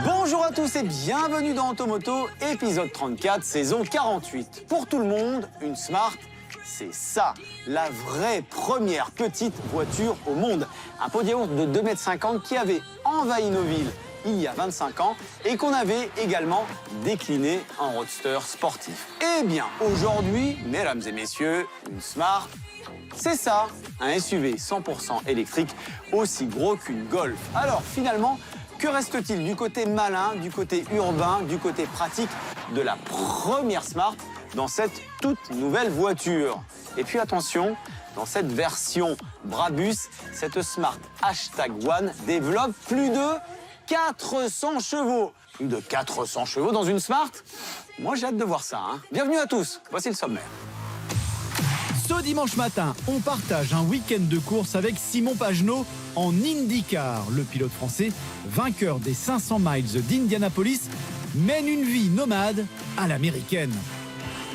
Bonjour à tous et bienvenue dans Automoto, épisode 34, saison 48. Pour tout le monde, une Smart, c'est ça, la vraie première petite voiture au monde. Un pot de yaourt de 2,50 m qui avait envahi nos villes il y a 25 ans et qu'on avait également décliné en roadster sportif. Eh bien, aujourd'hui, mesdames et messieurs, une Smart, c'est ça, un SUV 100% électrique, aussi gros qu'une Golf. Alors finalement, que reste-t-il du côté malin, du côté urbain, du côté pratique de la première Smart dans cette toute nouvelle voiture? Et puis attention, dans cette version Brabus, cette Smart #1 développe plus de 400 chevaux. Plus de 400 chevaux dans une Smart? Moi j'ai hâte de voir ça. Bienvenue à tous, voici le sommaire. Ce dimanche matin, on partage un week-end de course avec Simon Pagenaud en IndyCar. Le pilote français, vainqueur des 500 miles d'Indianapolis, mène une vie nomade à l'américaine.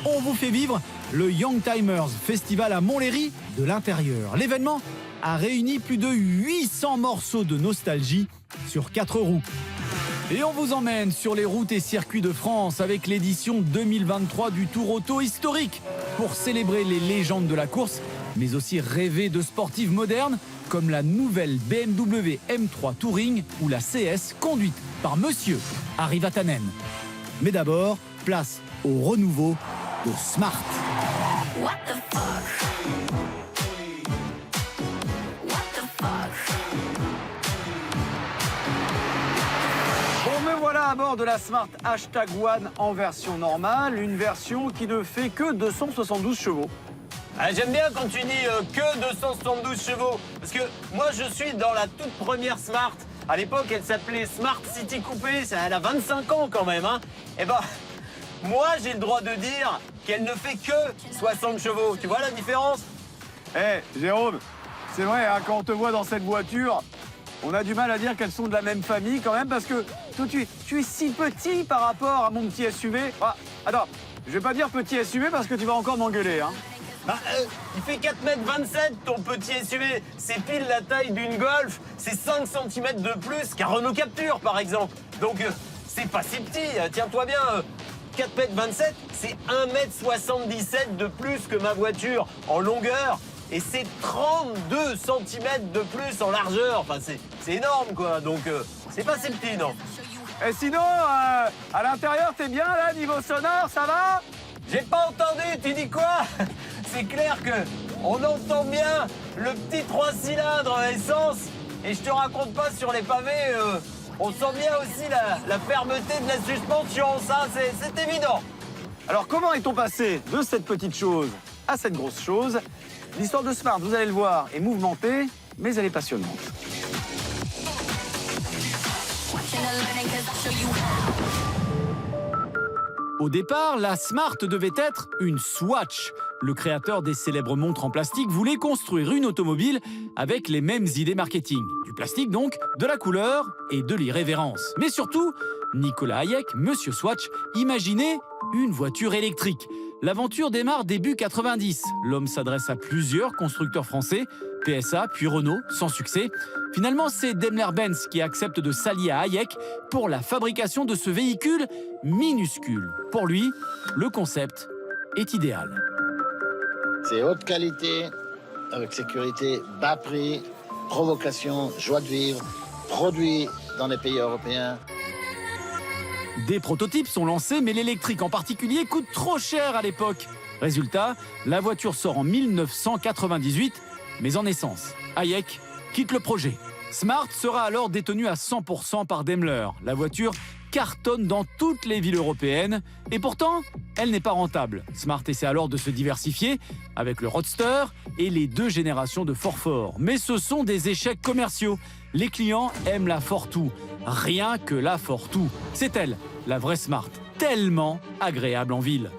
On vous fait vivre le Youngtimers Festival à Montlhéry de l'intérieur. L'événement a réuni plus de 800 morceaux de nostalgie sur 4 roues. Et on vous emmène sur les routes et circuits de France avec l'édition 2023 du Tour Auto historique pour célébrer les légendes de la course, mais aussi rêver de sportives modernes comme la nouvelle BMW M3 Touring ou la CS conduite par Monsieur Harry Vatanen. Mais d'abord, place au renouveau de Smart. What the fuck? Me voilà à bord de la Smart #1 en version normale, une version qui ne fait que 272 chevaux. Ah, j'aime bien quand tu dis que 272 chevaux, parce que moi je suis dans la toute première Smart. À l'époque, elle s'appelait Smart City Coupé, elle a 25 ans quand même. Et ben, moi j'ai le droit de dire qu'elle ne fait que 60 chevaux. Tu vois la différence? Jérôme, c'est vrai, quand on te voit dans cette voiture, on a du mal à dire qu'elles sont de la même famille quand même, parce que toi, tu es si petit par rapport à mon petit SUV. Ah, attends, je vais pas dire petit SUV parce que tu vas encore m'engueuler. Il fait 4,27 m ton petit SUV. C'est pile la taille d'une Golf. C'est 5 cm de plus qu'un Renault Captur par exemple. Donc c'est pas si petit, tiens-toi bien. 4,27 m, c'est 1,77 m de plus que ma voiture en longueur. Et c'est 32 cm de plus en largeur. Enfin, c'est énorme, quoi. Donc, c'est pas si petit, non. Et sinon, à l'intérieur, t'es bien, là, niveau sonore, ça va? J'ai pas entendu, tu dis quoi? C'est clair que on entend bien le petit 3 cylindres essence. Et je te raconte pas, sur les pavés, on sent bien aussi la fermeté de la suspension. Ça, c'est évident. Alors, comment est-on passé de cette petite chose à cette grosse chose? L'histoire de Smart, vous allez le voir, est mouvementée, mais elle est passionnante. Au départ, la Smart devait être une Swatch. Le créateur des célèbres montres en plastique voulait construire une automobile avec les mêmes idées marketing. Du plastique donc, de la couleur et de l'irrévérence. Mais surtout, Nicolas Hayek, Monsieur Swatch, imaginait une voiture électrique. L'aventure démarre début 90. L'homme s'adresse à plusieurs constructeurs français, PSA puis Renault, sans succès. Finalement, c'est Daimler-Benz qui accepte de s'allier à Hayek pour la fabrication de ce véhicule minuscule. Pour lui, le concept est idéal. C'est haute qualité, avec sécurité, bas prix, provocation, joie de vivre, produit dans les pays européens. Des prototypes sont lancés, mais l'électrique en particulier coûte trop cher à l'époque. Résultat, la voiture sort en 1998, mais en essence. Hayek quitte le projet. Smart sera alors détenue à 100% par Daimler. La voiture cartonne dans toutes les villes européennes, et pourtant, elle n'est pas rentable. Smart essaie alors de se diversifier avec le Roadster et les 2 générations de Fort. Mais ce sont des échecs commerciaux. Les clients aiment la Fortwo, rien que la Fortwo. C'est elle, la vraie Smart, tellement agréable en ville.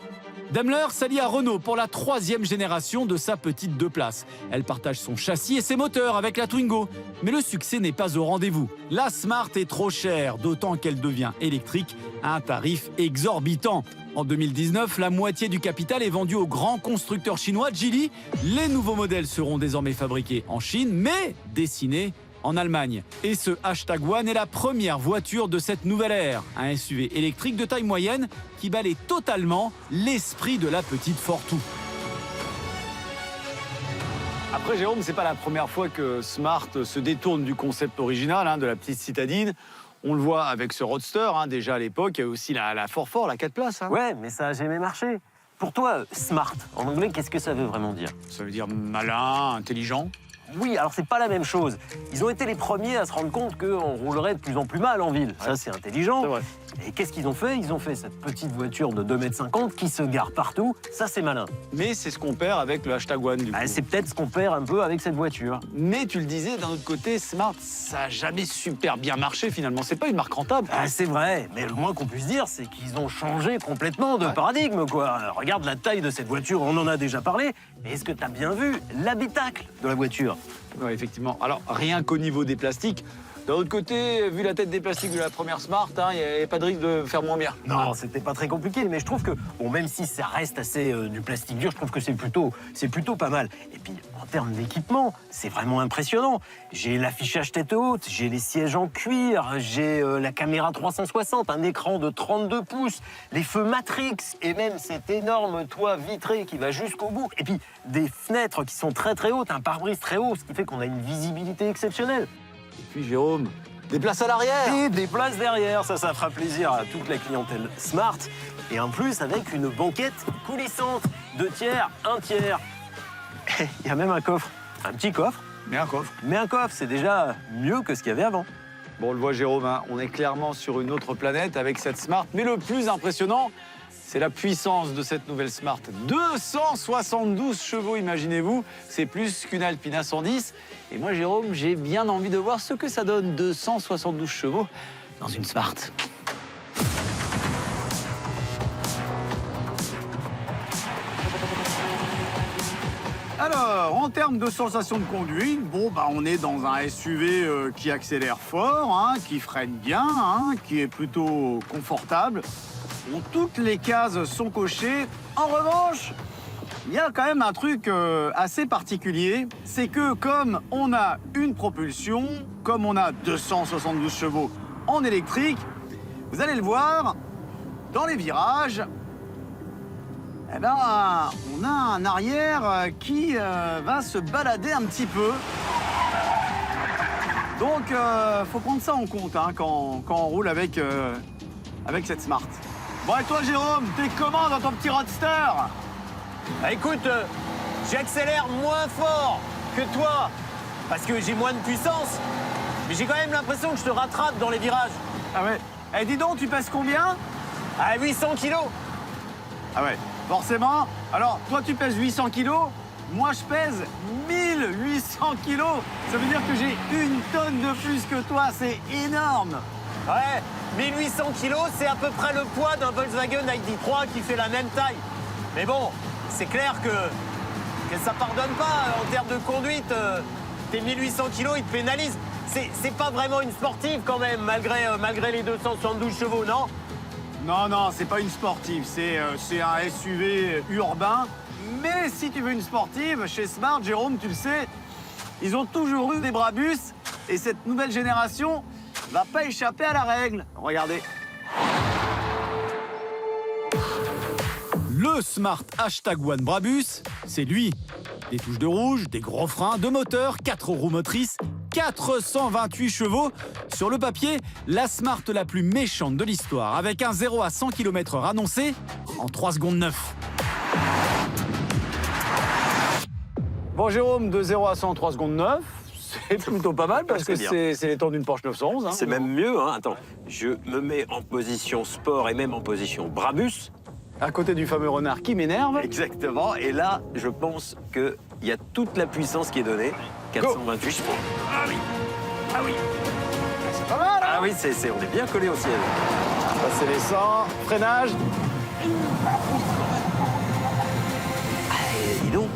Daimler s'allie à Renault pour la 3e génération de sa petite 2 places. Elle partage son châssis et ses moteurs avec la Twingo. Mais le succès n'est pas au rendez-vous. La Smart est trop chère, d'autant qu'elle devient électrique à un tarif exorbitant. En 2019, la moitié du capital est vendue au grand constructeur chinois Geely. Les nouveaux modèles seront désormais fabriqués en Chine, mais dessinés en Allemagne. Et ce Hashtag One est la première voiture de cette nouvelle ère. Un SUV électrique de taille moyenne qui balaie totalement l'esprit de la petite Fortwo. Après, Jérôme, c'est pas la première fois que Smart se détourne du concept original de la petite citadine. On le voit avec ce Roadster, déjà à l'époque. Il y a aussi la 4x4, la 4 places. Ouais, mais ça a jamais marché. Pour toi, smart, en anglais, qu'est-ce que ça veut vraiment dire? Ça veut dire malin, intelligent. Oui, alors c'est pas la même chose. Ils ont été les premiers à se rendre compte qu'on roulerait de plus en plus mal en ville. Ça, c'est intelligent. C'est vrai. Et qu'est-ce qu'ils ont fait? Ils ont fait cette petite voiture de 2,50 m qui se gare partout. Ça, c'est malin. Mais c'est ce qu'on perd avec le Hashtag One, du coup. C'est peut-être ce qu'on perd un peu avec cette voiture. Mais tu le disais, d'un autre côté, Smart, ça n'a jamais super bien marché, finalement. C'est pas une marque rentable. C'est vrai, mais le moins qu'on puisse dire, c'est qu'ils ont changé complètement de paradigme, quoi. Regarde la taille de cette voiture, on en a déjà parlé. Mais est-ce que t'as bien vu l'habitacle de la voiture? Oui, effectivement. Alors, rien qu'au niveau des plastiques. D'un autre côté, vu la tête des plastiques de la première Smart, il n'y avait pas de risque de faire moins bien. Non, c'était pas très compliqué, mais je trouve que, bon, même si ça reste assez du plastique dur, je trouve que c'est plutôt pas mal. Et puis, en termes d'équipement, c'est vraiment impressionnant. J'ai l'affichage tête haute, j'ai les sièges en cuir, j'ai la caméra 360, un écran de 32 pouces, les feux Matrix, et même cet énorme toit vitré qui va jusqu'au bout. Et puis, des fenêtres qui sont très très hautes, un pare-brise très haut, ce qui fait qu'on a une visibilité exceptionnelle. Et puis, Jérôme, des places à l'arrière. Et des places derrière, ça fera plaisir à toute la clientèle Smart. Et en plus, avec une banquette coulissante, 2 tiers, 1 tiers. Il y a même un coffre, un petit coffre. Mais un coffre. Mais un coffre, c'est déjà mieux que ce qu'il y avait avant. Bon, on le voit, Jérôme, on est clairement sur une autre planète avec cette Smart. Mais le plus impressionnant, c'est la puissance de cette nouvelle Smart. 272 chevaux, imaginez-vous. C'est plus qu'une Alpina 110. Et moi, Jérôme, j'ai bien envie de voir ce que ça donne, 272 chevaux dans une Smart. Alors, en termes de sensation de conduite, on est dans un SUV qui accélère fort, qui freine bien, qui est plutôt confortable. Bon, toutes les cases sont cochées. En revanche, il y a quand même un truc assez particulier, c'est que comme on a une propulsion, comme on a 272 chevaux en électrique, vous allez le voir, dans les virages, on a un arrière qui va se balader un petit peu. Donc, faut prendre ça en compte quand on roule avec cette Smart. Bon, et toi, Jérôme, t'es comment dans ton petit Roadster? Écoute, j'accélère moins fort que toi, parce que j'ai moins de puissance. Mais j'ai quand même l'impression que je te rattrape dans les virages. Ah ouais. Eh, dis donc, tu pèses combien? À 800 kilos. Ah ouais, forcément. Alors, toi, tu pèses 800 kilos. Moi, je pèse 1800 kilos. Ça veut dire que j'ai 1 tonne de plus que toi. C'est énorme. Ouais, 1800 kilos, c'est à peu près le poids d'un Volkswagen ID.3 qui fait la même taille. Mais bon, c'est clair que ça pardonne pas en termes de conduite. Tes 1800 kilos, ils te pénalisent. C'est pas vraiment une sportive quand même, malgré les 272 chevaux, non? Non, c'est pas une sportive. C'est un SUV urbain. Mais si tu veux une sportive, chez Smart, Jérôme, tu le sais, ils ont toujours eu des Brabus. Et cette nouvelle génération va pas échapper à la règle. Regardez. Le Smart Hashtag One Brabus, c'est lui. Des touches de rouge, des gros freins, 2 moteurs, 4 roues motrices, 428 chevaux. Sur le papier, la Smart la plus méchante de l'histoire, avec un 0 à 100 km/h annoncé en 3 secondes 9. Bon, Jérôme, de 0 à 100 en 3 secondes 9. C'est plutôt pas mal parce que c'est les temps d'une Porsche 911. C'est même mieux, Attends, je me mets en position sport et même en position Brabus. À côté du fameux renard qui m'énerve. Exactement, et là, je pense qu'il y a toute la puissance qui est donnée. 428 chevaux. Ah oui. C'est pas mal, Ah oui, on est bien collé au ciel. Passer les 100, freinage. Dis donc.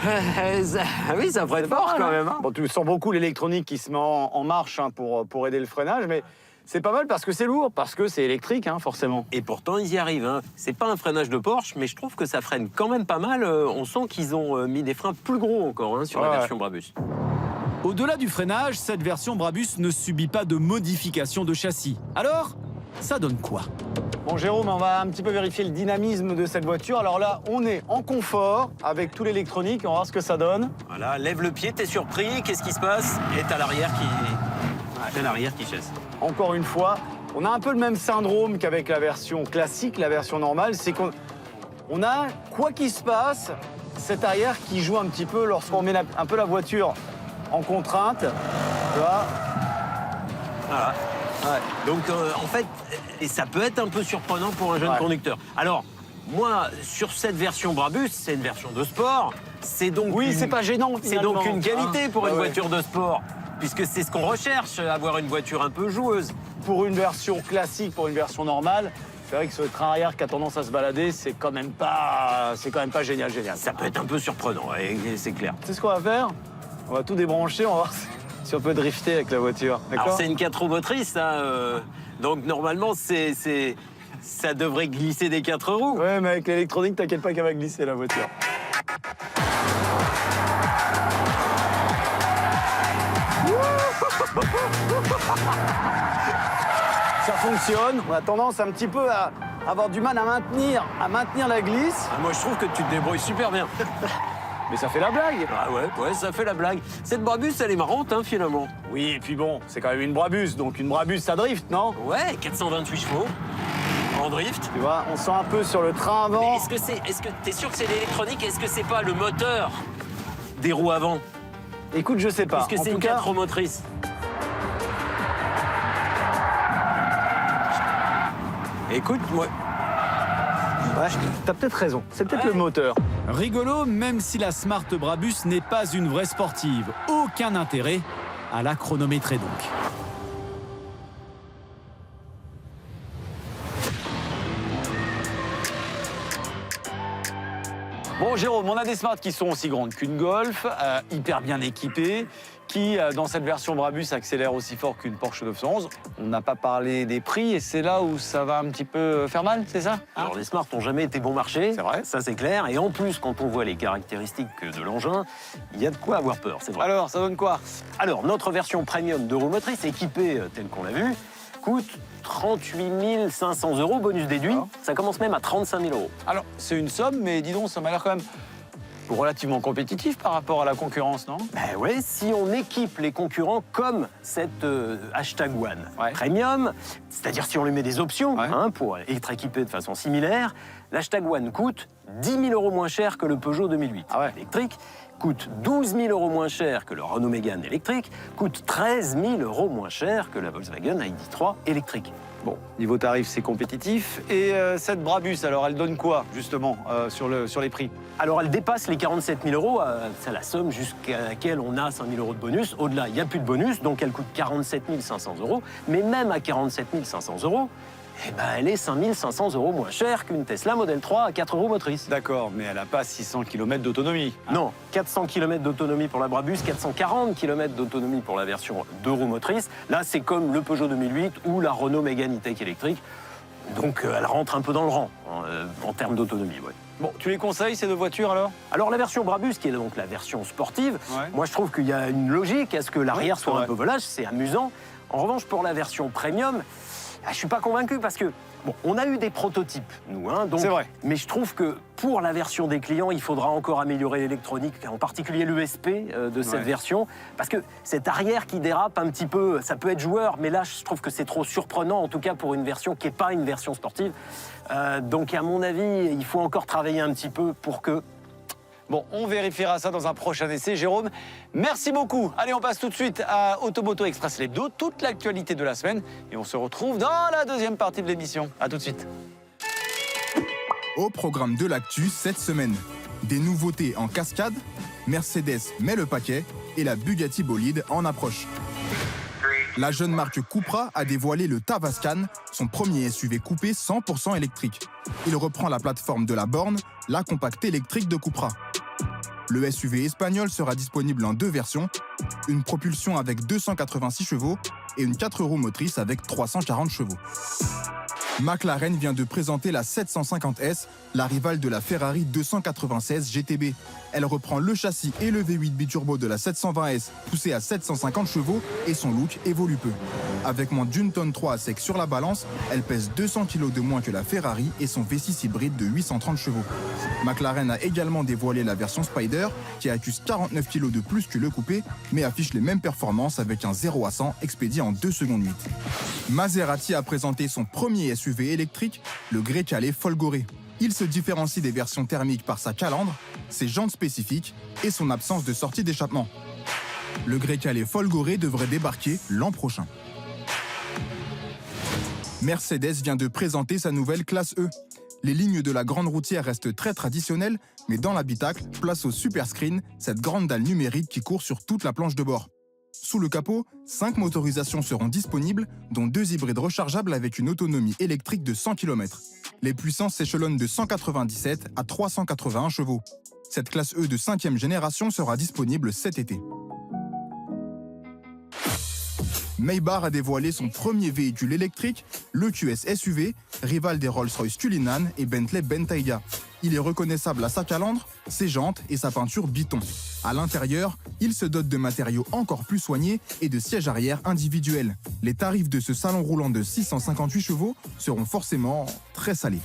Ah oui, ça freine fort quand même. Bon, tu sens beaucoup l'électronique qui se met en marche pour aider le freinage, mais c'est pas mal parce que c'est lourd, parce que c'est électrique, forcément. Et pourtant, ils y arrivent. C'est pas un freinage de Porsche, mais je trouve que ça freine quand même pas mal. On sent qu'ils ont mis des freins plus gros encore sur la version Brabus. Au-delà du freinage, cette version Brabus ne subit pas de modification de châssis. Alors, ça donne quoi? Bon, Jérôme, on va un petit peu vérifier le dynamisme de cette voiture. Alors là, on est en confort avec tout l'électronique. On va voir ce que ça donne. Voilà, lève le pied, t'es surpris, qu'est-ce qui se passe? Et t'as l'arrière qui chasse. Encore une fois, on a un peu le même syndrome qu'avec la version classique, la version normale. C'est qu'on a, quoi qu'il se passe, cet arrière qui joue un petit peu lorsqu'on met un peu la voiture en contrainte. Tu vois? Voilà. Ouais. Donc en fait, et ça peut être un peu surprenant pour un jeune conducteur. Alors, moi, sur cette version Brabus, c'est une version de sport. C'est donc c'est pas gênant. C'est donc une qualité pour une ouais. voiture de sport, puisque c'est ce qu'on recherche, avoir une voiture un peu joueuse. Pour une version classique, pour une version normale, c'est vrai que ce train arrière qui a tendance à se balader, c'est quand même pas génial. Ça peut être un peu surprenant, et c'est clair. C'est ce qu'on va faire. On va tout débrancher, on va voir si on peut drifter avec la voiture. Alors c'est une 4 roues motrices, hein, donc normalement ça devrait glisser des 4 roues. Ouais, mais avec l'électronique, t'inquiète pas qu'elle va glisser la voiture. Ça fonctionne. On a tendance un petit peu à avoir du mal à maintenir la glisse. Ah, moi je trouve que tu te débrouilles super bien. Mais ça fait la blague. Ah ouais, ça fait la blague. Cette Brabus, elle est marrante, hein, finalement. Oui, et puis bon, c'est quand même une Brabus, donc une Brabus, ça drift, non? Ouais, 428 chevaux, en drift. Tu vois, on sent un peu sur le train avant. Mais est-ce que t'es sûr que c'est l'électronique? Est-ce que c'est pas le moteur des roues avant? Écoute, je sais pas. Est-ce que c'est une 4 roues motrices? Écoute, moi... Ouais, t'as peut-être raison. C'est peut-être le moteur. Rigolo, même si la Smart Brabus n'est pas une vraie sportive. Aucun intérêt à la chronométrer donc. Bon, Jérôme, on a des Smart qui sont aussi grandes qu'une Golf, hyper bien équipées, qui, dans cette version Brabus, accélèrent aussi fort qu'une Porsche 911. On n'a pas parlé des prix, et c'est là où ça va un petit peu faire mal, c'est ça? Alors les Smart n'ont jamais été bon marché, C'est vrai. ça c'est clair. Et en plus, quand on voit les caractéristiques de l'engin, il y a de quoi avoir peur, c'est vrai. Alors, ça donne quoi? Alors, notre version premium de roue motrice, équipée telle qu'on l'a vu, coûte 38 500 €, bonus déduit. Ah. Ça commence même à 35 000 €. Alors, c'est une somme, mais dis donc, ça m'a l'air quand même relativement compétitif par rapport à la concurrence, non? Ben ouais, si on équipe les concurrents comme cette Hashtag One Ouais. Premium, c'est-à-dire si on lui met des options Ouais. pour être équipé de façon similaire, l'Hashtag One coûte 10 000 € moins cher que le Peugeot 2008 Ah ouais. électrique, coûte 12 000 € moins cher que le Renault Mégane électrique, coûte 13 000 € moins cher que la Volkswagen ID.3 électrique. Bon, niveau tarif, c'est compétitif. Et cette Brabus, alors, elle donne quoi, justement, sur les prix? Alors elle dépasse les 47 000 €, c'est la somme jusqu'à laquelle on a 5 000 € de bonus. Au-delà, il n'y a plus de bonus, donc elle coûte 47 500 €. Mais même à 47 500 €, eh ben, elle est 5 500 € moins chère qu'une Tesla Model 3 à 4 roues motrices. D'accord, mais elle n'a pas 600 km d'autonomie. Non, 400 km d'autonomie pour la Brabus, 440 km d'autonomie pour la version 2 roues motrices. Là, c'est comme le Peugeot 2008 ou la Renault Mégane E-Tech électrique. Donc elle rentre un peu dans le rang en termes d'autonomie. Ouais. Bon, tu les conseilles, ces deux voitures, alors? Alors la version Brabus, qui est donc la version sportive, Ouais. moi je trouve qu'il y a une logique à ce que l'arrière Oui, soit c'est un vrai. peu volage, c'est amusant. En revanche, pour la version premium, je suis pas convaincu parce que, bon, on a eu des prototypes, nous, hein, donc, C'est vrai. mais je trouve que pour la version des clients, il faudra encore améliorer l'électronique, en particulier l'ESP de cette Ouais. version, parce que cet arrière qui dérape un petit peu, ça peut être joueur, mais là, je trouve que c'est trop surprenant, en tout cas pour une version qui n'est pas une version sportive. Donc, à mon avis, il faut encore travailler un petit peu pour que... Bon, on vérifiera ça dans un prochain essai, Jérôme. Merci beaucoup. Allez, on passe tout de suite à Automoto Express l'hebdo, toute l'actualité de la semaine. Et on se retrouve dans la deuxième partie de l'émission. À tout de suite. Au programme de l'actu cette semaine, des nouveautés en cascade, Mercedes met le paquet et la Bugatti Bolide en approche. La jeune marque Cupra a dévoilé le Tavascan, son premier SUV coupé 100% électrique. Il reprend la plateforme de la borne, la compacte électrique de Cupra. Le SUV espagnol sera disponible en deux versions, une propulsion avec 286 chevaux et une 4 roues motrices avec 340 chevaux. McLaren vient de présenter la 750S, la rivale de la Ferrari 296 GTB. Elle reprend le châssis et le V8 biturbo de la 720S, poussé à 750 chevaux, et son look évolue peu. Avec moins d'1,3 tonne à sec sur la balance, elle pèse 200 kg de moins que la Ferrari et son V6 hybride de 830 chevaux. McLaren a également dévoilé la version Spider, qui accuse 49 kg de plus que le coupé, mais affiche les mêmes performances avec un 0 à 100 expédié en 2 secondes 8. Maserati a présenté son premier SUV électrique, le Grecale Folgore. Il se différencie des versions thermiques par sa calandre, ses jantes spécifiques et son absence de sortie d'échappement. Le Grecale Folgore devrait débarquer l'an prochain. Mercedes vient de présenter sa nouvelle classe E. Les lignes de la grande routière restent très traditionnelles, mais dans l'habitacle, place au Superscreen, cette grande dalle numérique qui court sur toute la planche de bord. Sous le capot, 5 motorisations seront disponibles, dont 2 hybrides rechargeables avec une autonomie électrique de 100 km. Les puissances s'échelonnent de 197 à 381 chevaux. Cette classe E de 5e génération sera disponible cet été. Maybach a dévoilé son premier véhicule électrique, l'EQS SUV, rival des Rolls-Royce Cullinan et Bentley Bentayga. Il est reconnaissable à sa calandre, ses jantes et sa peinture biton. À l'intérieur, il se dote de matériaux encore plus soignés et de sièges arrière individuels. Les tarifs de ce salon roulant de 658 chevaux seront forcément très salés.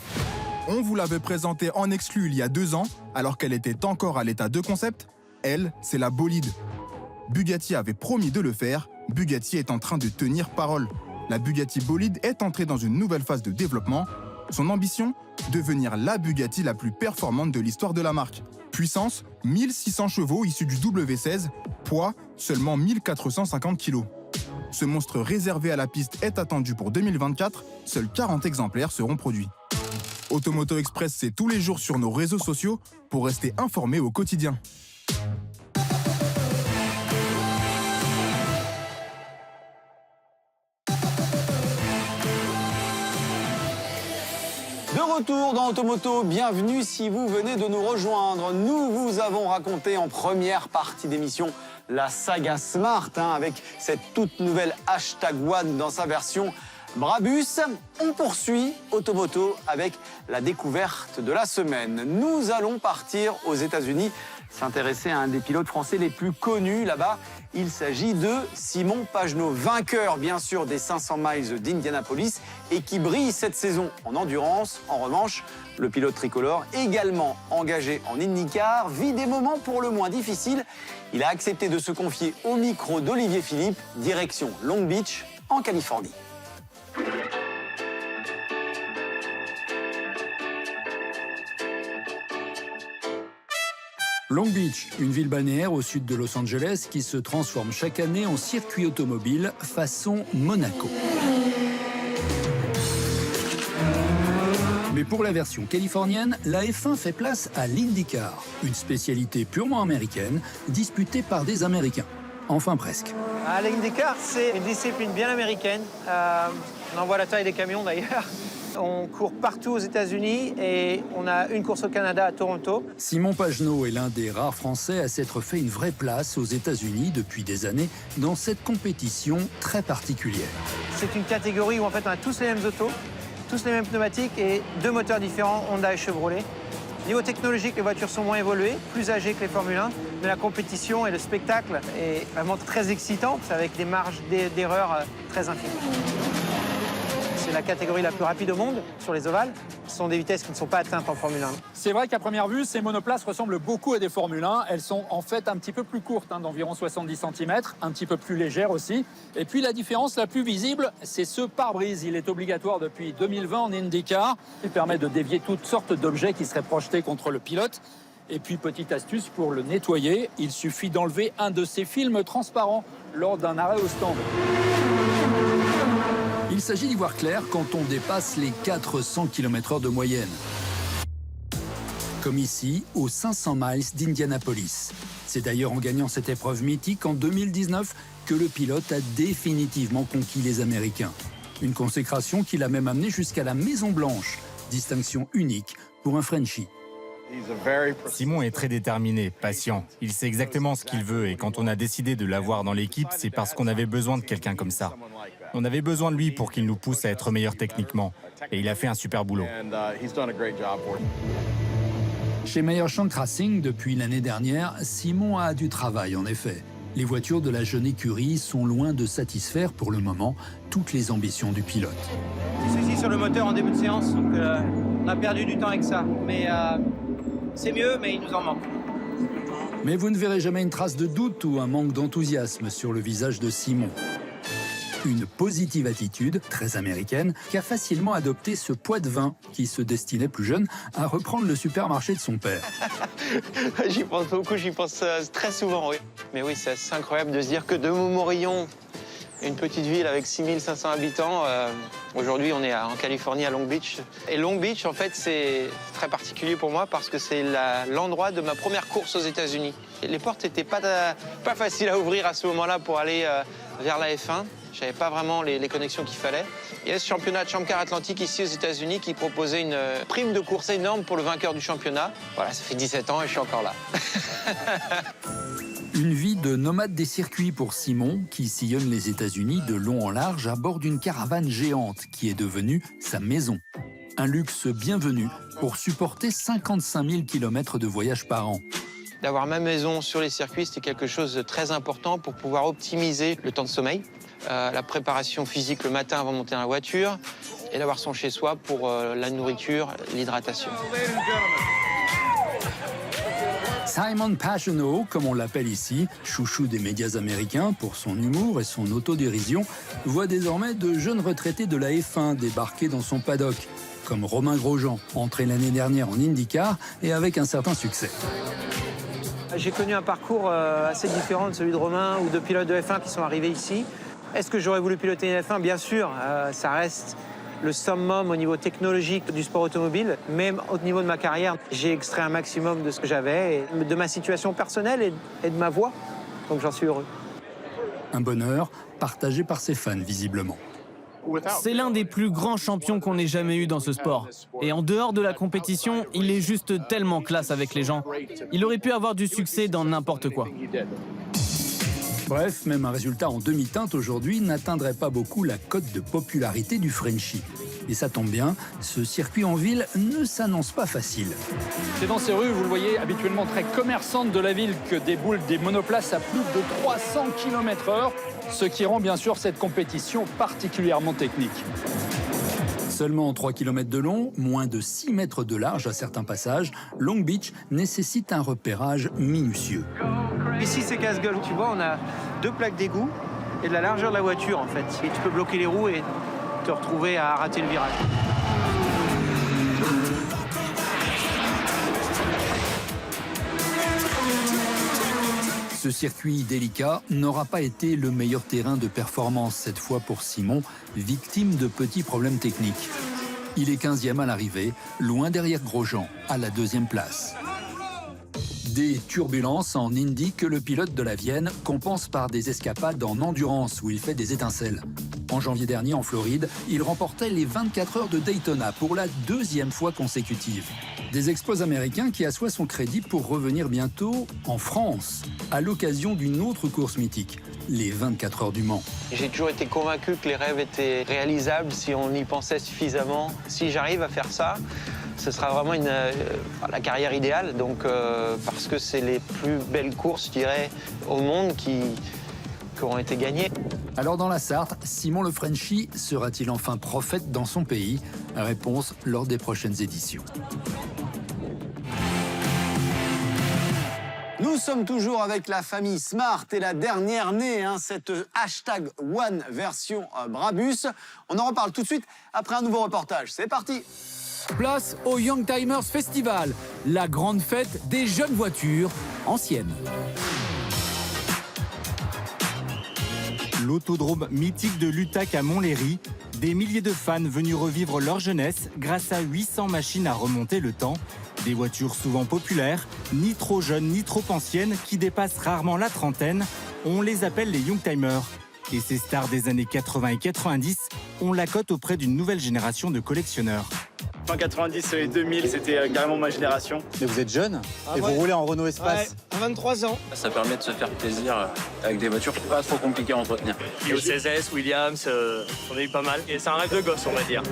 On vous l'avait présentée en exclu il y a 2 ans, alors qu'elle était encore à l'état de concept. Elle, c'est la bolide. Bugatti avait promis de le faire, Bugatti est en train de tenir parole. La Bugatti Bolide est entrée dans une nouvelle phase de développement. Son ambition ? Devenir la Bugatti la plus performante de l'histoire de la marque. Puissance, 1600 chevaux issus du W16. Poids, seulement 1450 kg. Ce monstre réservé à la piste est attendu pour 2024. Seuls 40 exemplaires seront produits. Automoto Express, c'est tous les jours sur nos réseaux sociaux pour rester informé au quotidien. De retour dans Automoto, bienvenue si vous venez de nous rejoindre. Nous vous avons raconté en première partie d'émission la saga Smart, avec cette toute nouvelle #One dans sa version Brabus. On poursuit Automoto avec la découverte de la semaine. Nous allons partir aux États-Unis, s'intéresser à un des pilotes français les plus connus là-bas. Il s'agit de Simon Pagenaud, vainqueur bien sûr des 500 miles d'Indianapolis et qui brille cette saison en endurance. En revanche, le pilote tricolore, également engagé en IndyCar, vit des moments pour le moins difficiles. Il a accepté de se confier au micro d'Olivier Philippe, direction Long Beach, en Californie. Long Beach, une ville balnéaire au sud de Los Angeles qui se transforme chaque année en circuit automobile façon Monaco. Mais pour la version californienne, la F1 fait place à l'IndyCar, une spécialité purement américaine, disputée par des Américains. Enfin presque. L'IndyCar, c'est une discipline bien américaine. On en voit la taille des camions d'ailleurs. On court partout aux États-Unis et on a une course au Canada à Toronto. Simon Pagenaud est l'un des rares Français à s'être fait une vraie place aux États-Unis depuis des années dans cette compétition très particulière. C'est une catégorie où en fait on a tous les mêmes autos, tous les mêmes pneumatiques et 2 moteurs différents, Honda et Chevrolet. Niveau technologique, les voitures sont moins évoluées, plus âgées que les Formule 1, mais la compétition et le spectacle est vraiment très excitant, avec des marges d'erreur très infimes. C'est la catégorie la plus rapide au monde sur les ovales. Ce sont des vitesses qui ne sont pas atteintes en Formule 1. C'est vrai qu'à première vue, ces monoplaces ressemblent beaucoup à des Formule 1. Elles sont en fait un petit peu plus courtes, d'environ 70 cm, un petit peu plus légères aussi. Et puis la différence la plus visible, c'est ce pare-brise. Il est obligatoire depuis 2020 en IndyCar. Il permet de dévier toutes sortes d'objets qui seraient projetés contre le pilote. Et puis, petite astuce, pour le nettoyer, il suffit d'enlever un de ces films transparents lors d'un arrêt au stand. Il s'agit d'y voir clair quand on dépasse les 400 km/h de moyenne. Comme ici, aux 500 miles d'Indianapolis. C'est d'ailleurs en gagnant cette épreuve mythique en 2019 que le pilote a définitivement conquis les Américains. Une consécration qui l'a même amené jusqu'à la Maison Blanche, distinction unique pour un Frenchie. Simon est très déterminé, patient. Il sait exactement ce qu'il veut et quand on a décidé de l'avoir dans l'équipe, c'est parce qu'on avait besoin de quelqu'un comme ça. On avait besoin de lui pour qu'il nous pousse à être meilleurs techniquement. Et il a fait un super boulot. Chez Meyer Shank Racing, depuis l'année dernière, Simon a du travail en effet. Les voitures de la jeune écurie sont loin de satisfaire pour le moment toutes les ambitions du pilote. Petit souci sur le moteur en début de séance, donc on a perdu du temps avec ça. Mais c'est mieux, mais il nous en manque. Mais vous ne verrez jamais une trace de doute ou un manque d'enthousiasme sur le visage de Simon. Une positive attitude, très américaine, qui a facilement adopté ce Poitevin qui se destinait plus jeune à reprendre le supermarché de son père. J'y pense beaucoup, j'y pense très souvent, oui. Mais oui, c'est assez incroyable de se dire que de Montmorillon, une petite ville avec 6500 habitants, aujourd'hui on est en Californie, à Long Beach. Et Long Beach, en fait, c'est très particulier pour moi parce que c'est l'endroit de ma première course aux États-Unis. Les portes n'étaient pas faciles à ouvrir à ce moment-là pour aller vers la F1. Je n'avais pas vraiment les connexions qu'il fallait. Il y a ce championnat de Champ Car Atlantique ici aux États-Unis qui proposait une prime de course énorme pour le vainqueur du championnat. Voilà, ça fait 17 ans et je suis encore là. Une vie de nomade des circuits pour Simon, qui sillonne les États-Unis de long en large à bord d'une caravane géante qui est devenue sa maison. Un luxe bienvenu pour supporter 55 000 km de voyage par an. D'avoir ma maison sur les circuits, c'était quelque chose de très important pour pouvoir optimiser le temps de sommeil, la préparation physique le matin avant de monter dans la voiture et d'avoir son chez-soi pour la nourriture, l'hydratation. Simon Pagenaud, comme on l'appelle ici, chouchou des médias américains pour son humour et son autodérision, voit désormais de jeunes retraités de la F1 débarquer dans son paddock, comme Romain Grosjean, entré l'année dernière en IndyCar et avec un certain succès. J'ai connu un parcours assez différent de celui de Romain ou de pilotes de F1 qui sont arrivés ici. Est-ce que j'aurais voulu piloter une F1? Bien sûr, ça reste le summum au niveau technologique du sport automobile. Même au niveau de ma carrière, j'ai extrait un maximum de ce que j'avais, et de ma situation personnelle et de ma voix. Donc j'en suis heureux. Un bonheur partagé par ses fans, visiblement. C'est l'un des plus grands champions qu'on ait jamais eu dans ce sport. Et en dehors de la compétition, il est juste tellement classe avec les gens. Il aurait pu avoir du succès dans n'importe quoi. Bref, même un résultat en demi-teinte aujourd'hui n'atteindrait pas beaucoup la cote de popularité du Frenchie. Et ça tombe bien, ce circuit en ville ne s'annonce pas facile. C'est dans ces rues, vous le voyez, habituellement très commerçantes de la ville que déboulent des monoplaces à plus de 300 km/h, ce qui rend bien sûr cette compétition particulièrement technique. Seulement 3 km de long, moins de 6 mètres de large à certains passages, Long Beach nécessite un repérage minutieux. Ici, c'est casse-gueule. Tu vois, on a 2 plaques d'égout et de la largeur de la voiture, en fait. Et tu peux bloquer les roues et te retrouver à rater le virage. Ce circuit délicat n'aura pas été le meilleur terrain de performance cette fois pour Simon, victime de petits problèmes techniques. Il est 15e à l'arrivée, loin derrière Grosjean, à la 2e place. Des turbulences en Indy que le pilote de la Vienne compense par des escapades en endurance où il fait des étincelles. En janvier dernier, en Floride, il remportait les 24 heures de Daytona pour la 2e fois consécutive. Des exploits américains qui assoient son crédit pour revenir bientôt en France, à l'occasion d'une autre course mythique, les 24 heures du Mans. J'ai toujours été convaincu que les rêves étaient réalisables si on y pensait suffisamment. Si j'arrive à faire ça, ce sera vraiment la carrière idéale, donc, parce que c'est les plus belles courses, je dirais, au monde qui auront été gagnées. Alors dans la Sarthe, Simon le Frenchie sera-t-il enfin prophète dans son pays? Réponse lors des prochaines éditions. Nous sommes toujours avec la famille Smart et la dernière née, cette hashtag One version Brabus. On en reparle tout de suite après un nouveau reportage. C'est parti! Place au Youngtimers Festival, la grande fête des jeunes voitures anciennes. L'autodrome mythique de Lutac à Montlhéry, des milliers de fans venus revivre leur jeunesse grâce à 800 machines à remonter le temps. Des voitures souvent populaires, ni trop jeunes ni trop anciennes, qui dépassent rarement la trentaine. On les appelle les Youngtimers. Et ces stars des années 80 et 90 ont la cote auprès d'une nouvelle génération de collectionneurs. Fin 90 et 2000, c'était carrément ma génération. Mais vous êtes jeune et vous roulez en Renault Espace. À 23 ans. Ça permet de se faire plaisir avec des voitures pas trop compliquées à entretenir. Clio 16S, Williams, on a eu pas mal. Et c'est un rêve de gosse, on va dire.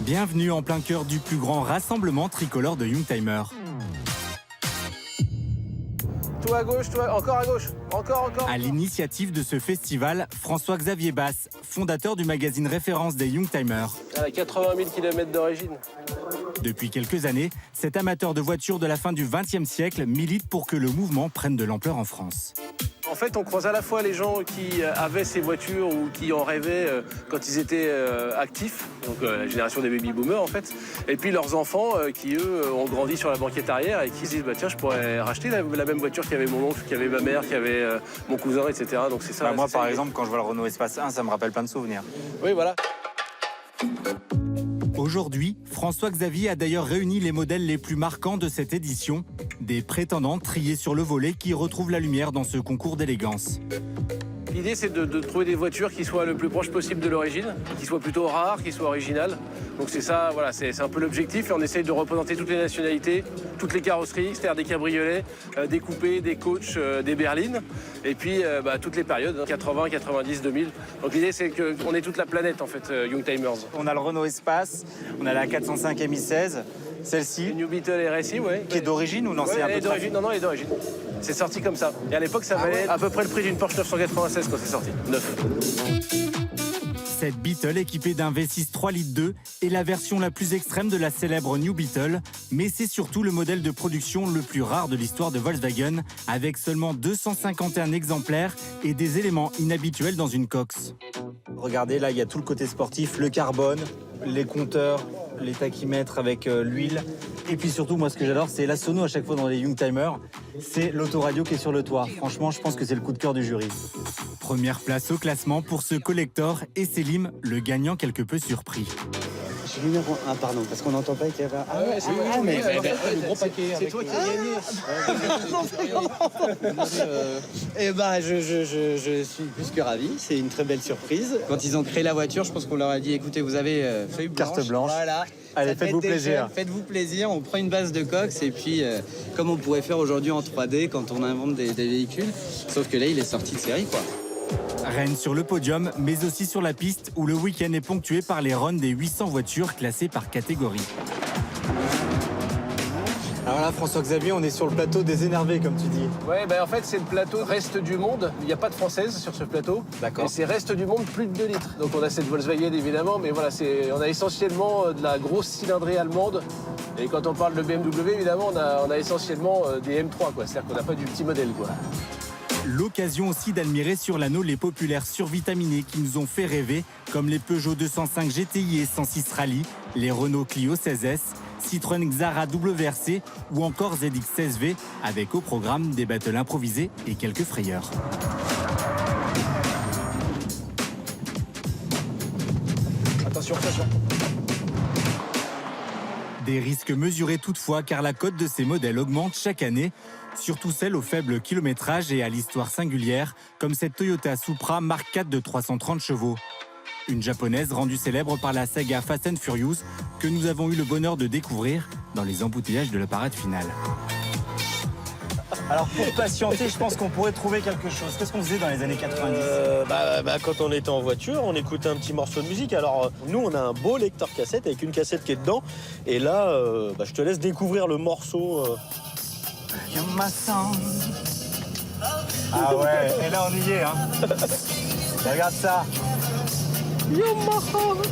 Bienvenue en plein cœur du plus grand rassemblement tricolore de Youngtimer. Toi à gauche, toi encore à gauche. Encore. À l'initiative de ce festival, François-Xavier Basse, fondateur du magazine référence des Youngtimers. À 80 000 km d'origine. Depuis quelques années, cet amateur de voitures de la fin du XXe siècle milite pour que le mouvement prenne de l'ampleur en France. En fait, on croise à la fois les gens qui avaient ces voitures ou qui en rêvaient quand ils étaient actifs, donc la génération des baby-boomers en fait, et puis leurs enfants qui, eux, ont grandi sur la banquette arrière et qui se disent bah, tiens, je pourrais racheter la même voiture qu'avait mon oncle, qu'avait ma mère, qu'avait mon cousin, etc. Donc c'est ça. Moi, par exemple, quand je vois le Renault Espace 1, ça me rappelle plein de souvenirs. Oui, voilà. Aujourd'hui, François-Xavier a d'ailleurs réuni les modèles les plus marquants de cette édition, des prétendants triés sur le volet qui retrouvent la lumière dans ce concours d'élégance. L'idée, c'est de trouver des voitures qui soient le plus proche possible de l'origine, qui soient plutôt rares, qui soient originales. Donc c'est ça, voilà, c'est un peu l'objectif. Et on essaye de représenter toutes les nationalités, toutes les carrosseries, c'est-à-dire des cabriolets, des coupés, des coachs, des berlines, et puis toutes les périodes, 80, 90, 2000. Donc l'idée, c'est qu'on ait toute la planète, en fait, Youngtimers. On a le Renault Espace, on a la 405 Mi16, celle-ci. New Beetle RSI, ouais. Qui est d'origine ou non? Ouais, elle est d'origine. Non, elle est d'origine. C'est sorti comme ça. Et à l'époque, ça valait à peu près le prix d'une Porsche 996 quand c'est sorti. Neuf. Cette Beetle équipée d'un V6 3 litres 2 est la version la plus extrême de la célèbre New Beetle, mais c'est surtout le modèle de production le plus rare de l'histoire de Volkswagen, avec seulement 251 exemplaires et des éléments inhabituels dans une coque. Regardez, là, il y a tout le côté sportif, le carbone, les compteurs, les tachymètres avec l'huile. Et puis surtout, moi, ce que j'adore, c'est la sono à chaque fois dans les Youngtimers. C'est l'autoradio qui est sur le toit. Franchement, je pense que c'est le coup de cœur du jury. Première place au classement pour ce collector et Selim, le gagnant quelque peu surpris. Je suis numéro 1, pardon, parce qu'on n'entend pas qu'il y avait... le gros paquet. C'est toi qui as gagné. Je suis plus que ravi. C'est une très belle surprise. Quand ils ont créé la voiture, je pense qu'on leur a dit, écoutez, vous avez feuille blanche. Carte blanche. Voilà. Allez, faites-vous plaisir. Faites-vous plaisir. On prend une base de cox et puis, comme on pourrait faire aujourd'hui en 3D quand on invente des véhicules. Sauf que là, il est sorti de série, quoi. Rennes sur le podium, mais aussi sur la piste où le week-end est ponctué par les runs des 800 voitures classées par catégorie. Alors là, François-Xavier, on est sur le plateau des énervés, comme tu dis. Ouais, en fait, c'est le plateau Reste du Monde. Il n'y a pas de française sur ce plateau. D'accord. Et c'est Reste du Monde, plus de 2 litres. Donc on a cette Volkswagen, évidemment, mais voilà, on a essentiellement de la grosse cylindrée allemande. Et quand on parle de BMW, évidemment, on a essentiellement des M3, quoi. C'est-à-dire qu'on n'a pas du petit modèle, quoi. L'occasion aussi d'admirer sur l'anneau les populaires survitaminés qui nous ont fait rêver, comme les Peugeot 205 GTI et 106 Rally, les Renault Clio 16S, Citroën Xara WRC ou encore ZX16V, avec au programme des battles improvisés et quelques frayeurs. Attention. Des risques mesurés toutefois car la cote de ces modèles augmente chaque année, surtout celle au faible kilométrage et à l'histoire singulière, comme cette Toyota Supra Mark IV de 330 chevaux. Une japonaise rendue célèbre par la saga Fast and Furious que nous avons eu le bonheur de découvrir dans les embouteillages de la parade finale. Alors pour patienter, je pense qu'on pourrait trouver quelque chose. Qu'est-ce qu'on faisait dans les années 90 ? Quand on était en voiture, on écoutait un petit morceau de musique. Alors nous, on a un beau lecteur cassette avec une cassette qui est dedans. Et là, je te laisse découvrir le morceau. You're my song. Ah ouais, et là on y est, hein. Regarde ça. You're my heart.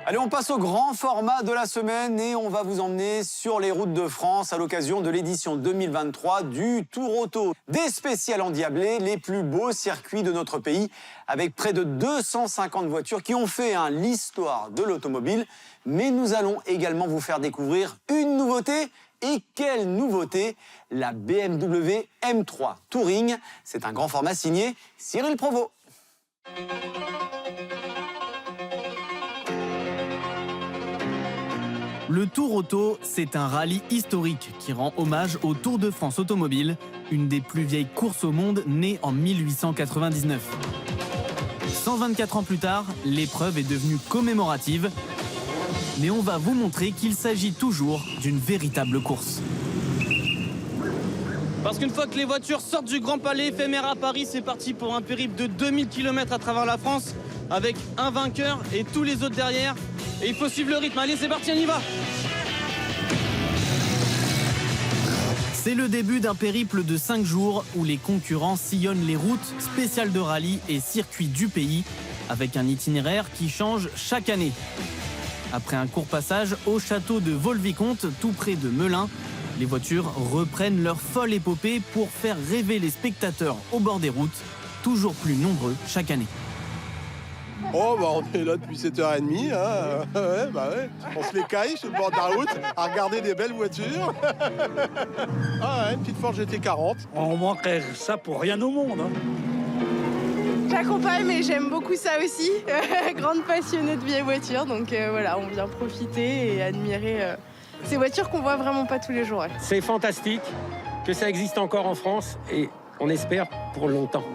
Allez, on passe au grand format de la semaine et on va vous emmener sur les routes de France à l'occasion de l'édition 2023 du Tour Auto. Des spéciales endiablées, les plus beaux circuits de notre pays, avec près de 250 voitures qui ont fait l'histoire de l'automobile. Mais nous allons également vous faire découvrir une nouveauté. Et quelle nouveauté! La BMW M3 Touring. C'est un grand format signé Cyril Provost. Le Tour Auto, c'est un rallye historique qui rend hommage au Tour de France automobile, une des plus vieilles courses au monde, née en 1899. 124 ans plus tard, l'épreuve est devenue commémorative. Mais on va vous montrer qu'il s'agit toujours d'une véritable course. Parce qu'une fois que les voitures sortent du Grand Palais éphémère à Paris, c'est parti pour un périple de 2000 km à travers la France, avec un vainqueur et tous les autres derrière. Et il faut suivre le rythme. Allez, c'est parti, on y va! C'est le début d'un périple de 5 jours où les concurrents sillonnent les routes spéciales de rallye et circuits du pays, avec un itinéraire qui change chaque année. Après un court passage au château de Vaux-le-Vicomte, tout près de Melun, les voitures reprennent leur folle épopée pour faire rêver les spectateurs au bord des routes, toujours plus nombreux chaque année. Oh, bah on est là depuis 7h30, hein. Ouais. On se les caille sur le bord de la route à regarder des belles voitures. Ah ouais, une petite Ford GT40. On manquerait ça pour rien au monde. J'accompagne, mais j'aime beaucoup ça aussi. Grande passionnée de vieilles voitures, donc voilà, on vient profiter et admirer ces voitures qu'on voit vraiment pas tous les jours. Ouais. C'est fantastique que ça existe encore en France et on espère pour longtemps.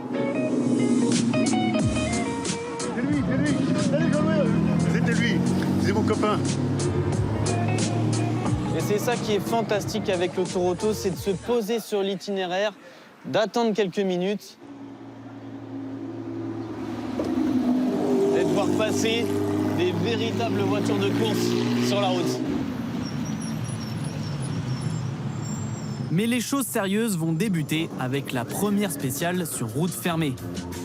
C'était lui, c'est mon copain. Et c'est ça qui est fantastique avec l'auto-auto, c'est de se poser sur l'itinéraire, d'attendre quelques minutes et de voir passer des véritables voitures de course sur la route. Mais les choses sérieuses vont débuter avec la première spéciale sur route fermée.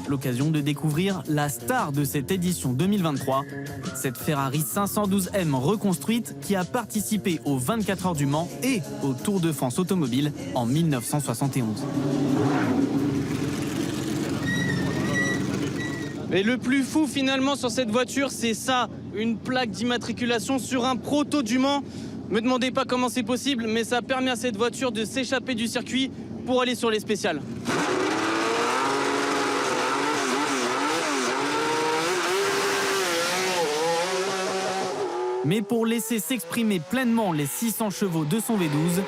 L'occasion de découvrir la star de cette édition 2023, cette Ferrari 512M reconstruite qui a participé aux 24 heures du Mans et au Tour de France automobile en 1971. Et le plus fou finalement sur cette voiture, c'est ça, une plaque d'immatriculation sur un proto du Mans. Me demandez pas comment c'est possible, mais ça permet à cette voiture de s'échapper du circuit pour aller sur les spéciales. Mais pour laisser s'exprimer pleinement les 600 chevaux de son V12,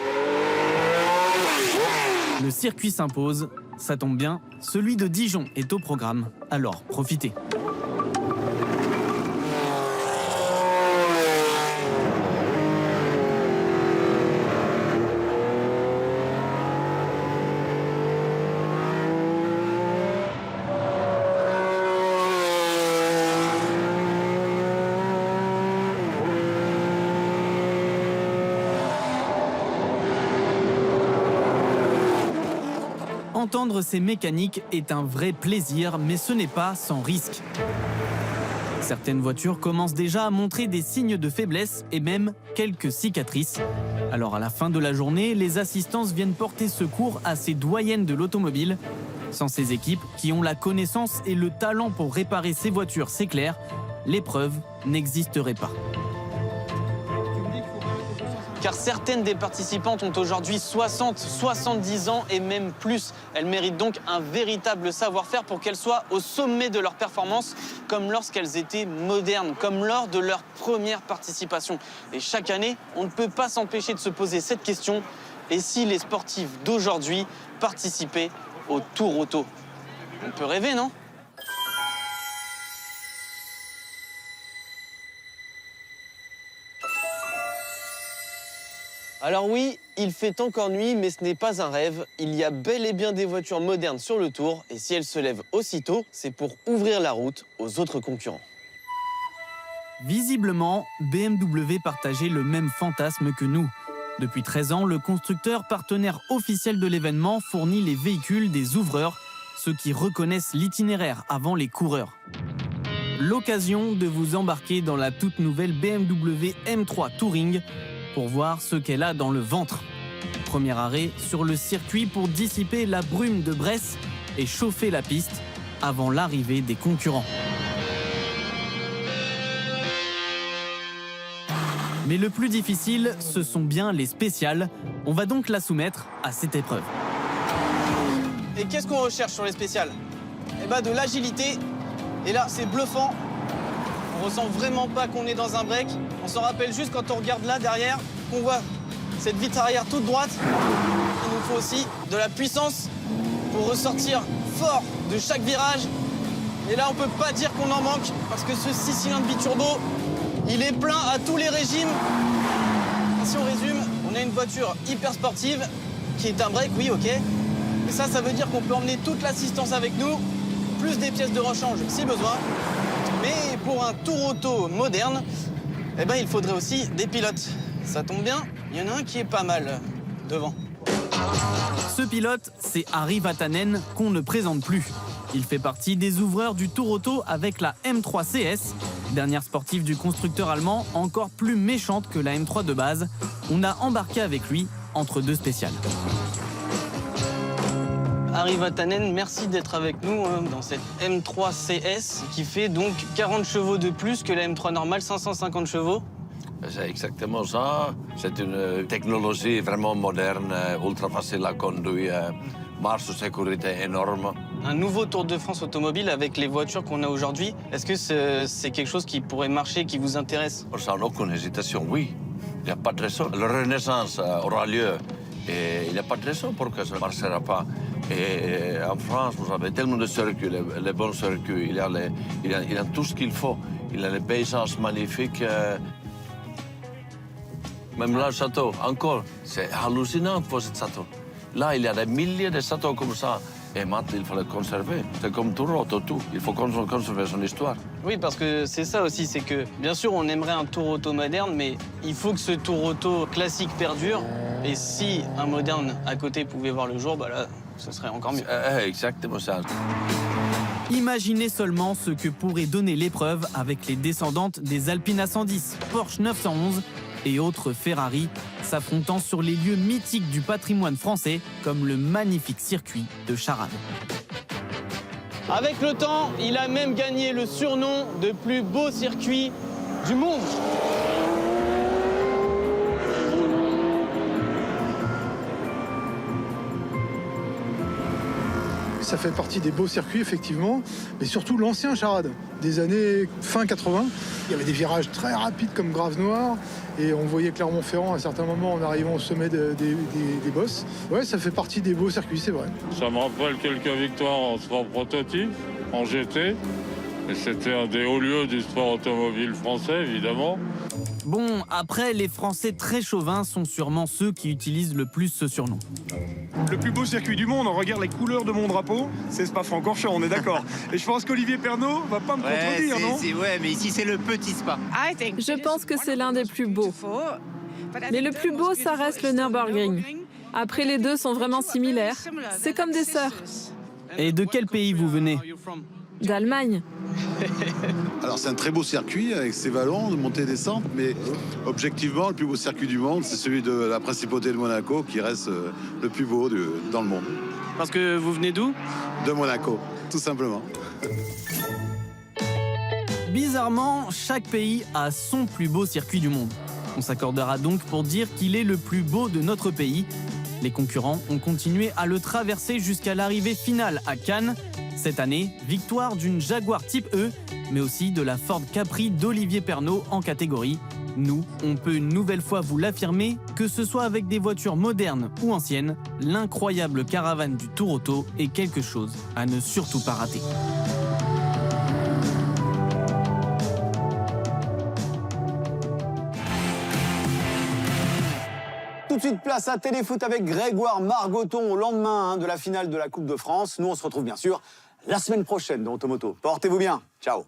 le circuit s'impose. Ça tombe bien, celui de Dijon est au programme, alors profitez. Entendre ces mécaniques est un vrai plaisir, mais ce n'est pas sans risque. Certaines voitures commencent déjà à montrer des signes de faiblesse et même quelques cicatrices. Alors à la fin de la journée, les assistances viennent porter secours à ces doyennes de l'automobile. Sans ces équipes qui ont la connaissance et le talent pour réparer ces voitures, c'est clair, l'épreuve n'existerait pas. Car certaines des participantes ont aujourd'hui 60, 70 ans et même plus. Elles méritent donc un véritable savoir-faire pour qu'elles soient au sommet de leur performance, comme lorsqu'elles étaient modernes, comme lors de leur première participation. Et chaque année, on ne peut pas s'empêcher de se poser cette question. Et si les sportifs d'aujourd'hui participaient au Tour Auto? On peut rêver, non ? Alors oui, il fait encore nuit, mais ce n'est pas un rêve. Il y a bel et bien des voitures modernes sur le Tour, et si elles se lèvent aussitôt, c'est pour ouvrir la route aux autres concurrents. Visiblement, BMW partageait le même fantasme que nous. Depuis 13 ans, le constructeur partenaire officiel de l'événement fournit les véhicules des ouvreurs, ceux qui reconnaissent l'itinéraire avant les coureurs. L'occasion de vous embarquer dans la toute nouvelle BMW M3 Touring, pour voir ce qu'elle a dans le ventre. Premier arrêt sur le circuit pour dissiper la brume de Bresse et chauffer la piste avant l'arrivée des concurrents. Mais le plus difficile, ce sont bien les spéciales. On va donc la soumettre à cette épreuve. Et qu'est-ce qu'on recherche sur les spéciales? Eh ben de l'agilité. Et là, c'est bluffant. On ressent vraiment pas qu'on est dans un break. On s'en rappelle juste quand on regarde là derrière, qu'on voit cette vitre arrière toute droite qui nous faut aussi de la puissance pour ressortir fort de chaque virage. Et là, on peut pas dire qu'on en manque parce que ce 6 cylindres biturbo, il est plein à tous les régimes. Si on résume, on a une voiture hyper sportive qui est un break, oui, ok. Et ça veut dire qu'on peut emmener toute l'assistance avec nous, plus des pièces de rechange si besoin. Mais pour un tour auto moderne, eh ben, il faudrait aussi des pilotes. Ça tombe bien, il y en a un qui est pas mal devant. Ce pilote, c'est Harry Vatanen, qu'on ne présente plus. Il fait partie des ouvreurs du Tour Auto avec la M3 CS, dernière sportive du constructeur allemand, encore plus méchante que la M3 de base. On a embarqué avec lui entre deux spéciales. Harry Vatanen, merci d'être avec nous dans cette M3 CS qui fait donc 40 chevaux de plus que la M3 normale, 550 chevaux. C'est exactement ça. C'est une technologie vraiment moderne, ultra facile à conduire, marge de sécurité énorme. Un nouveau Tour de France automobile avec les voitures qu'on a aujourd'hui, est-ce que c'est quelque chose qui pourrait marcher, qui vous intéresse? Sans aucune hésitation, oui. Il n'y a pas de raison. La renaissance aura lieu et il n'y a pas de raison pour que ça ne marchera pas. Et en France, vous avez tellement de circuits, les bons circuits, il y a tout ce qu'il faut. Il y a les paysages magnifiques. Même là, le château, encore, c'est hallucinant pour ce château. Là, il y a des milliers de châteaux comme ça. Et maintenant, il faut les conserver. C'est comme tout autre, tout. Il faut conserver son histoire. Oui, parce que c'est ça aussi, c'est que, bien sûr, on aimerait un tour auto moderne, mais il faut que ce tour auto classique perdure. Et si un moderne à côté pouvait voir le jour, bah là, ce serait encore mieux. Exactement ça. Imaginez seulement ce que pourrait donner l'épreuve avec les descendantes des Alpine A110, Porsche 911 et autres Ferrari, s'affrontant sur les lieux mythiques du patrimoine français, comme le magnifique circuit de Charade. Avec le temps, il a même gagné le surnom de plus beau circuit du monde. Ça fait partie des beaux circuits, effectivement, mais surtout l'ancien Charade, des années fin 80. Il y avait des virages très rapides comme Grave-Noir, et on voyait Clermont-Ferrand à un certain moment en arrivant au sommet des bosses. Ouais, ça fait partie des beaux circuits, c'est vrai. Ça me rappelle quelques victoires en sport prototype, en GT. Et c'était un des hauts lieux du sport automobile français, évidemment. Bon, après, les Français très chauvins sont sûrement ceux qui utilisent le plus ce surnom. Le plus beau circuit du monde, on regarde les couleurs de mon drapeau, c'est Spa-Francorchamps, on est d'accord. Et je pense qu'Olivier Pernot va pas me contredire, non? Ouais, mais ici c'est le petit Spa. Je pense que c'est l'un des plus beaux. Mais le plus beau, ça reste le Nürburgring. Après, les deux sont vraiment similaires. C'est comme des sœurs. Et de quel pays vous venez? D'Allemagne. Alors c'est un très beau circuit avec ses vallons de montée et descente, mais objectivement le plus beau circuit du monde, c'est celui de la principauté de Monaco qui reste le plus beau dans le monde. Parce que vous venez d'où? De Monaco, tout simplement. Bizarrement, chaque pays a son plus beau circuit du monde. On s'accordera donc pour dire qu'il est le plus beau de notre pays. Les concurrents ont continué à le traverser jusqu'à l'arrivée finale à Cannes. Cette année, victoire d'une Jaguar Type E, mais aussi de la Ford Capri d'Olivier Pernot en catégorie. Nous, on peut une nouvelle fois vous l'affirmer, que ce soit avec des voitures modernes ou anciennes, l'incroyable caravane du Tour Auto est quelque chose à ne surtout pas rater. Tout de suite, place à Téléfoot avec Grégoire Margoton au lendemain de la finale de la Coupe de France. Nous, on se retrouve bien sûr la semaine prochaine dans Automoto. Portez-vous bien. Ciao.